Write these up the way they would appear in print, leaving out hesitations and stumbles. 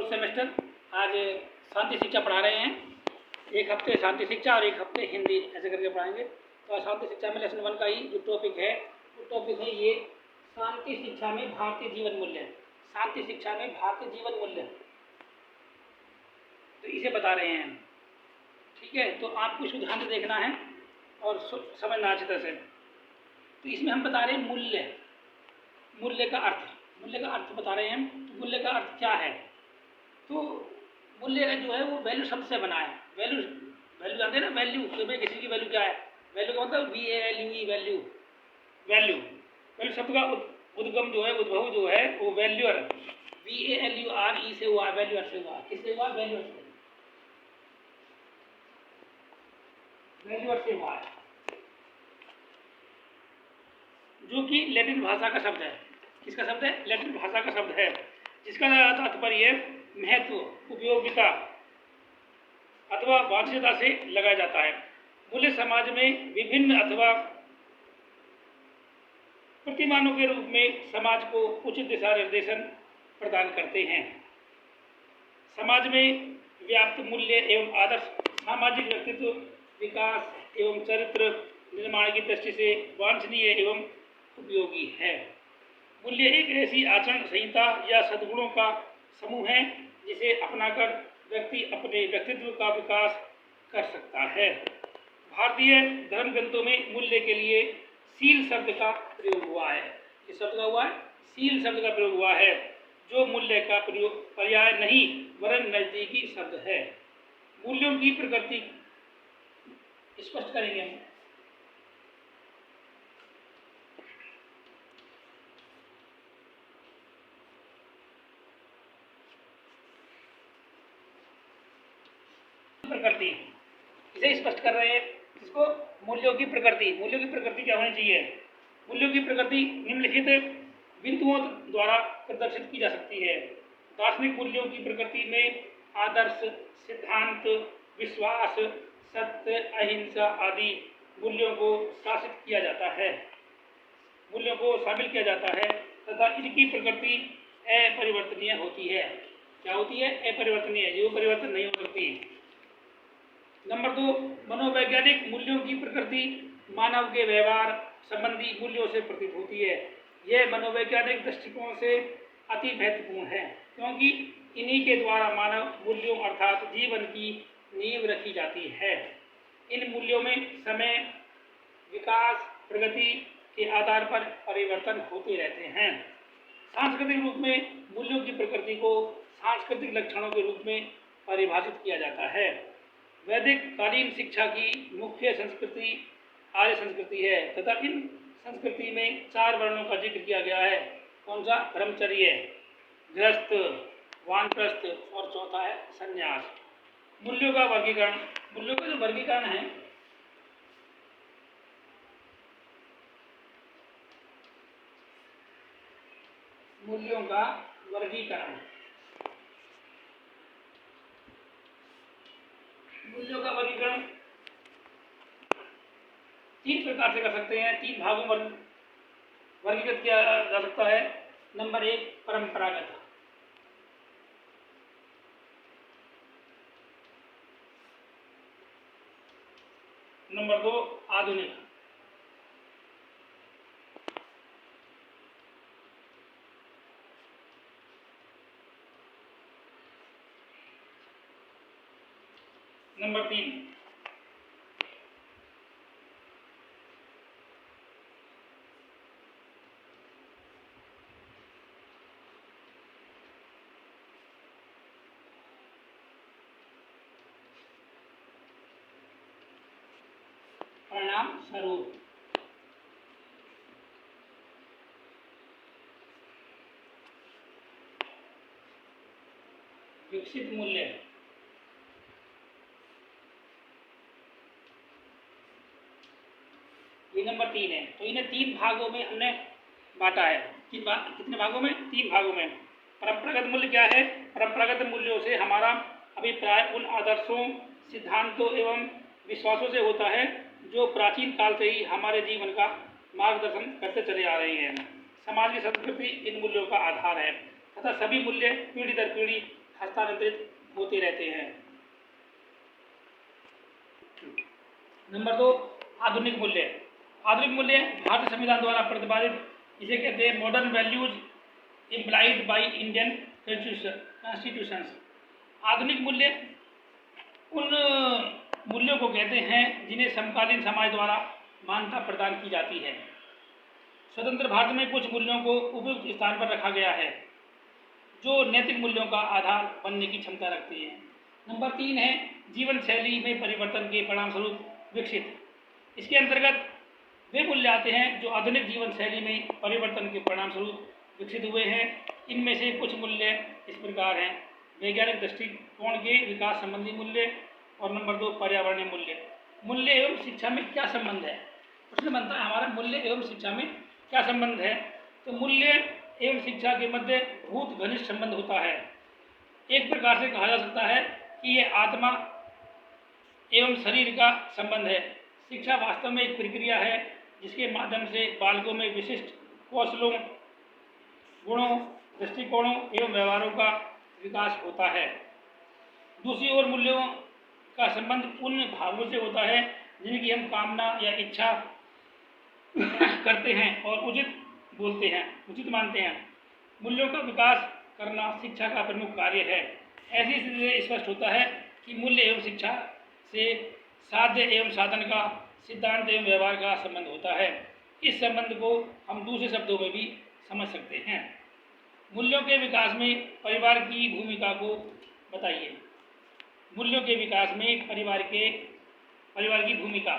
Fourth semester. आज शांति शिक्षा पढ़ा रहे हैं। एक हफ्ते शांति शिक्षा और एक हफ्ते हिंदी ऐसे करके पढ़ाएंगे। तो आज शांति शिक्षा में लेसन 1 का ही जो टॉपिक है वो टॉपिक है ये शांति शिक्षा में भारतीय जीवन मूल्य। शांति शिक्षा में भारतीय जीवन मूल्य, तो इसे बता रहे हैं। ठीक है, तो आपको इसको ध्यान से देखना है और समझना अच्छी तरह से। तो इसमें हम बता रहे हैं मूल्य, मूल्य का अर्थ बता रहे हैं। तो मूल्य का अर्थ क्या है? तो मूल्य जो है वो वैल्यू शब्द से बना है। वैल्यू जानते हैं ना, वैल्यू। तो भाई किसी की वैल्यू क्या है? वैल्यू का मतलब VALUE, वैल्यू शब्द का उद्गम जो है, उद्भव जो है वो वैल्यूअर, VALURE से हुआ, वैल्यूअर से हुआ। किससे हुआ? वैल्यूअर से, वैल्यूअर से हुआ है, जो कि लैटिन भाषा का शब्द है। किसका शब्द है? लैटिन भाषा का शब्द है, जिसका तात्पर्य महत्व, उपयोगिता अथवा वांछनीयता से लगाया जाता है। मूल्य समाज में विभिन्न अथवा प्रतिमानों के रूप में समाज को उचित दिशा निर्देशन प्रदान करते हैं। समाज में व्याप्त मूल्य एवं आदर्श सामाजिक व्यक्तित्व विकास एवं चरित्र निर्माण की दृष्टि से वांछनीय एवं उपयोगी है। मूल्य एक ऐसी आचरण संहिता या सद्गुणों का समूह है जिसे अपनाकर व्यक्ति अपने व्यक्तित्व का विकास कर सकता है। भारतीय धर्म ग्रंथों में मूल्य के लिए शील शब्द का प्रयोग हुआ है। किस शब्द का हुआ है? शील शब्द का प्रयोग हुआ है, जो मूल्य का पर्याय नहीं वरन नजदीकी शब्द है। मूल्यों की प्रकृति स्पष्ट करेंगे हम। प्रकृति इसे स्पष्ट कर रहे हैं। इसको मूल्यों की प्रकृति क्या होनी चाहिए? मूल्यों की प्रकृति निम्नलिखित बिंदुओं द्वारा प्रदर्शित की जा सकती है। दार्शनिक मूल्यों की प्रकृति में आदर्श, सिद्धांत, विश्वास, सत्य, अहिंसा आदि मूल्यों को शासित किया जाता है, मूल्यों को शामिल किया जाता है तथा इनकी प्रकृति अपरिवर्तनीय होती है। क्या होती है? अपरिवर्तनीय, जो परिवर्तन नहीं हो सकती। नंबर 2, मनोवैज्ञानिक मूल्यों की प्रकृति मानव के व्यवहार संबंधी मूल्यों से प्रतीत होती है। यह मनोवैज्ञानिक दृष्टिकोण से अति महत्वपूर्ण है, क्योंकि इन्हीं के द्वारा मानव मूल्यों अर्थात जीवन की नींव रखी जाती है। इन मूल्यों में समय, विकास, प्रगति के आधार पर परिवर्तन होते रहते हैं। सांस्कृतिक रूप में मूल्यों की प्रकृति को सांस्कृतिक लक्षणों के रूप में परिभाषित किया जाता है। वैदिक कालीन शिक्षा की मुख्य संस्कृति आर्य संस्कृति है तथा इन संस्कृति में 4 वर्णों का जिक्र किया गया है। कौन सा? ब्रह्मचर्य, गृहस्थ, वानप्रस्थ और चौथा है संन्यास। मूल्यों का वर्गीकरण, मूल्यों का जो वर्गीकरण है, मूल्यों का वर्गीकरण, मूल्यों का वर्गीकरण 3 प्रकार से कर सकते हैं। 3 भागों में वर्गीकृत किया जा सकता है। नंबर 1, परंपरागत। नंबर 2, आधुनिक। नंबर 3, परिणाम स्वरूप। विकसित मूल्य, ये नंबर 3 है। तो इन्हें 3 भागों में हमने बांटा है। कितने भागों में? 3 भागों में। परंपरागत मूल्य क्या है? परंपरागत मूल्यों से हमारा अभिप्राय उन आदर्शों, सिद्धांतों एवं विश्वासों से होता है जो प्राचीन काल से ही हमारे जीवन का मार्गदर्शन करते चले आ रहे हैं। समाज की संस्कृति इन मूल्यों का आधार है तथा सभी मूल्य पीढ़ी दर पीढ़ी हस्तांतरित होते रहते हैं। नंबर 2, आधुनिक मूल्य। आधुनिक मूल्य भारतीय संविधान द्वारा प्रतिपादित, इसे कहते हैं modern values implied by Indian constitutions. आधुनिक मूल्य उन मूल्यों को कहते हैं जिन्हें समकालीन समाज द्वारा मान्यता प्रदान की जाती है। स्वतंत्र भारत में कुछ मूल्यों को उपयुक्त स्थान पर रखा गया है जो नैतिक मूल्यों का आधार बनने की क्षमता रखते हैं। नंबर 3 है जीवन शैली में परिवर्तन के परिणामस्वरूप विकसित। इसके अंतर्गत वे मूल्य आते हैं जो आधुनिक जीवन शैली में परिवर्तन के परिणामस्वरूप विकसित हुए हैं। इनमें से कुछ मूल्य इस प्रकार हैं: वैज्ञानिक दृष्टिकोण के विकास संबंधी मूल्य, और नंबर 2 पर्यावरणीय मूल्य। मूल्य एवं शिक्षा में क्या संबंध है? प्रश्न बनता है हमारा, मूल्य एवं शिक्षा में क्या संबंध है? तो मूल्य एवं शिक्षा के मध्य बहुत घनिष्ठ संबंध होता है। एक प्रकार से कहा जा सकता है कि ये आत्मा एवं शरीर का संबंध है। शिक्षा वास्तव में एक प्रक्रिया है जिसके माध्यम से बालकों में विशिष्ट कौशलों, गुणों, दृष्टिकोणों एवं व्यवहारों का विकास होता है। दूसरी ओर मूल्यों का संबंध उन भावों से होता है जिनकी हम कामना या इच्छा करते हैं और उचित मानते हैं। मूल्यों का विकास करना शिक्षा का प्रमुख कार्य है। ऐसी स्थिति से स्पष्ट होता है कि मूल्य एवं शिक्षा से साध्य एवं साधन का, सिद्धांत एवं व्यवहार का संबंध होता है। इस संबंध को हम दूसरे शब्दों में भी समझ सकते हैं। मूल्यों के विकास में परिवार की भूमिका को बताइए। मूल्यों के विकास में परिवार की भूमिका।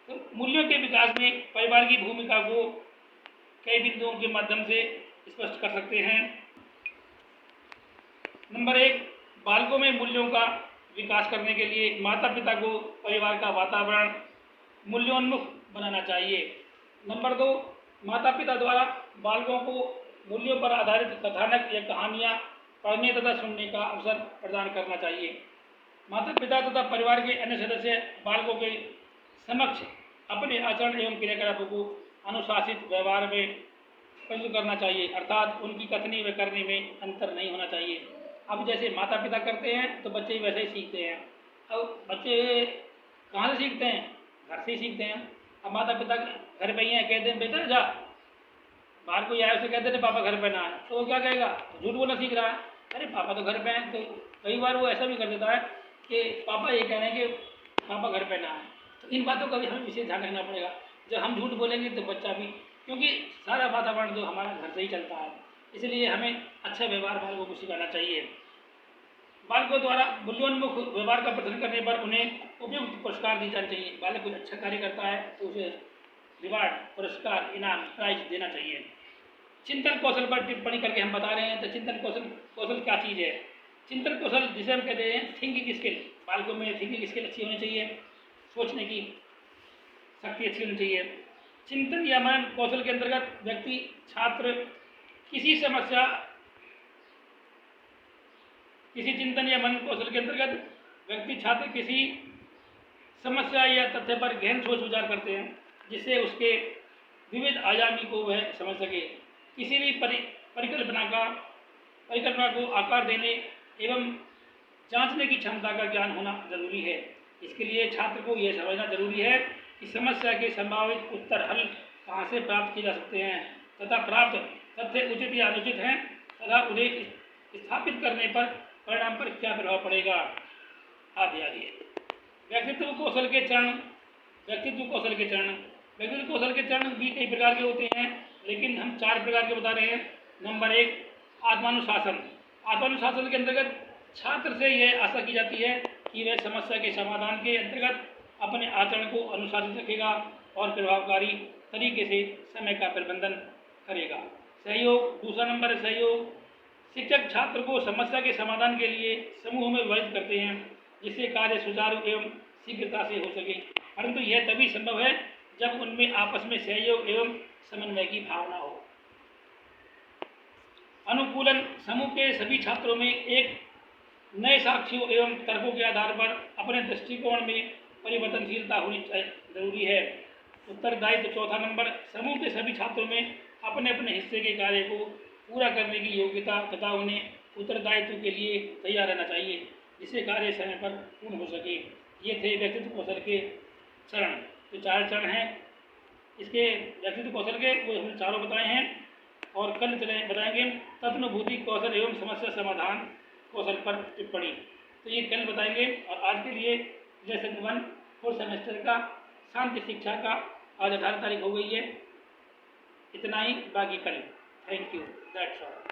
तो मूल्यों के विकास में परिवार की भूमिका को कई बिंदुओं के माध्यम से स्पष्ट कर सकते हैं। नंबर 1, बालकों में मूल्यों का विकास करने के लिए माता पिता को परिवार का वातावरण मूल्योन्मुख बनाना चाहिए। नंबर 2, माता पिता द्वारा बालकों को मूल्यों पर आधारित कथानक या कहानियाँ पढ़ने तथा सुनने का अवसर प्रदान करना चाहिए। माता पिता तथा परिवार के अन्य सदस्य बालकों के समक्ष अपने आचरण एवं क्रियाकलापों को अनुशासित व्यवहार में प्रस्तुत करना चाहिए, अर्थात उनकी कथनी व करने में अंतर नहीं होना चाहिए। अब जैसे माता पिता करते हैं तो बच्चे वैसे ही सीखते हैं। अब बच्चे कहाँ से सीखते हैं? घर से ही सीखते हैं। अब माता पिता घर पे ही हैं, कहते हैं बेटा जा, बाहर कोई आया उसे कहते हैं पापा घर पे ना आए, तो वो क्या कहेगा? झूठ बोलना सीख रहा है। अरे पापा तो घर पे हैं। तो कई बार वो ऐसा भी कर देता है कि पापा ये कह रहे हैं कि पापा घर पे ना आए। तो इन बातों का भी हमें विशेष ध्यान रखना पड़ेगा। जब हम झूठ बोलेंगे तो बच्चा भी, क्योंकि सारा वातावरण जो हमारा घर से ही चलता है, इसलिए हमें अच्छा व्यवहार बालकों को सिखाना चाहिए। बालकों द्वारा मूल्योन्मुख व्यवहार का प्रदर्शन करने पर उन्हें उपयुक्त पुरस्कार दिए जाने चाहिए। बालक कुछ अच्छा कार्य करता है तो उसे रिवार्ड, पुरस्कार, इनाम, प्राइज देना चाहिए। चिंतन कौशल पर टिप्पणी करके हम बता रहे हैं। तो चिंतन कौशल क्या चीज़ है? चिंतन कौशल जिसे हम कहते हैं थिंकिंग स्किल। बालकों में थिंकिंग स्किल अच्छी होनी चाहिए, सोचने की शक्ति अच्छी होनी चाहिए। चिंतन या मनन कौशल के अंतर्गत व्यक्ति, छात्र किसी चिंतन या मनन कौशल के अंतर्गत व्यक्ति, छात्र किसी समस्या या तथ्य पर गहन सोच विचार करते हैं जिससे उसके विविध आयामी को वह समझ सके। किसी भी परिकल्पना को आकार देने एवं जांचने की क्षमता का ज्ञान होना जरूरी है। इसके लिए छात्र को यह समझना जरूरी है कि समस्या के संभावित उत्तर हल कहाँ से प्राप्त किए जा सकते हैं तथा प्राप्त तथ्य उचित या अनुचित हैं तथा उन्हें स्थापित करने पर परिणाम पर क्या प्रभाव पड़ेगा आदि आदि। व्यक्तित्व कौशल के चरण भी कई प्रकार के होते हैं, लेकिन हम 4 प्रकार के बता रहे हैं। नंबर 1, आत्मानुशासन। आत्मानुशासन के अंतर्गत छात्र से यह आशा की जाती है कि वह समस्या के समाधान के अंतर्गत अपने आचरण को अनुशासित रखेगा और प्रभावकारी तरीके से समय का प्रबंधन करेगा। सहयोग, दूसरा नंबर है सहयोग। शिक्षक छात्र को समस्या के समाधान के लिए समूह में विभाजित करते हैं जिससे कार्य सुचारू एवं शीघ्रता से हो सके, परंतु यह तभी संभव है जब उनमें आपस में सहयोग एवं समन्वय की भावना हो। अनुकूलन, समूह के सभी छात्रों में एक नए साक्ष्यों एवं तर्कों के आधार पर अपने दृष्टिकोण में परिवर्तनशीलता होनी जरूरी है। उत्तरदायित्व, चौथा नंबर, समूह के सभी छात्रों में अपने अपने हिस्से के कार्य को पूरा करने की योग्यता तथा उन्हें उत्तरदायित्व के लिए तैयार रहना चाहिए, जिससे कार्य समय पर पूर्ण हो सके। ये थे व्यक्तित्व कौशल के चरण। जो 4 चरण हैं इसके व्यक्तित्व कौशल के, वो हमने चारों बताए हैं। और कल बताएंगे तत्नुभूति कौशल एवं समस्या समाधान कौशल पर टिप्पणी। तो ये कल बताएंगे। और आज के लिए लेसन 1 4 सेमेस्टर का शांति शिक्षा का आज 18 तारीख हो गई है। इतना ही, बाकी कल। Thank you, that's all.